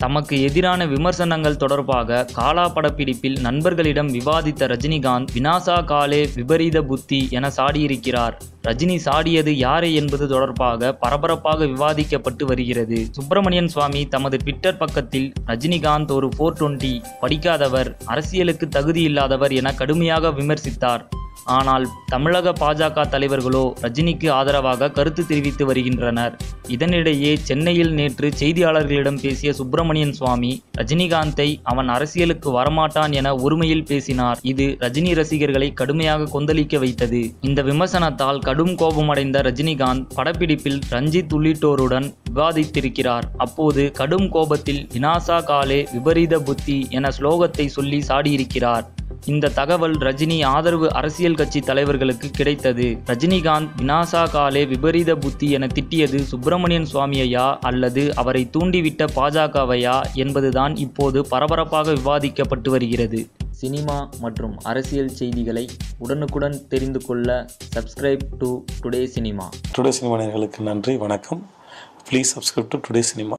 தமக்கு எதிரான விமர்சனங்கள் தொடர்பாக காலா படப்பிடிப்பில் நண்பர்களிடம் விவாதித்த ரஜினிகாந்த் வினாசா காலே விபரீத புத்தி என சாடியிருக்கிறார். ரஜினி சாடியது யாரை என்பது தொடர்பாக பரபரப்பாக விவாதிக்கப்பட்டு வருகிறது. சுப்பிரமணியன் சுவாமி தமது ட்விட்டர் பக்கத்தில் ரஜினிகாந்த் ஒரு 420 படிக்காதவர், அரசியலுக்கு தகுதியில்லாதவர் என கடுமையாக விமர்சித்தார். ஆனால் தமிழக பாஜக தலைவர்களோ ரஜினிக்கு ஆதரவாக கருத்து தெரிவித்து வருகின்றனர். இதனிடையே சென்னையில் நேற்று செய்தியாளர்களிடம் பேசிய சுப்பிரமணியன் சுவாமி ரஜினிகாந்தை அவன் அரசியலுக்கு வரமாட்டான் என ஒருமையில் பேசினார். இது ரஜினி ரசிகர்களை கடுமையாக கொந்தளிக்க வைத்தது. இந்த விமர்சனத்தால் கடும் கோபமடைந்த ரஜினிகாந்த் படப்பிடிப்பில் ரஞ்சித் உள்ளிட்டோருடன் விவாதித்திருக்கிறார். அப்போது கடும் கோபத்தில் வினாசா காலே விபரீத புத்தி என ஸ்லோகத்தை சொல்லி சாடியிருக்கிறார். இந்த தகவல் ரஜினி ஆதரவு அரசியல் கட்சி தலைவர்களுக்கு கிடைத்தது. ரஜினிகாந்த் வினாசா காலே விபரீத புத்தி என திட்டியது சுப்பிரமணியன் சுவாமியையா அல்லது அவரை தூண்டிவிட்ட பாஜகவையா என்பதுதான் இப்போது பரபரப்பாக விவாதிக்கப்பட்டு வருகிறது. சினிமா மற்றும் அரசியல் செய்திகளை உடனுக்குடன் தெரிந்து கொள்ள subscribe to today cinema. Today cinema நேயர்களுக்கு நன்றி, வணக்கம். Please subscribe to today cinema.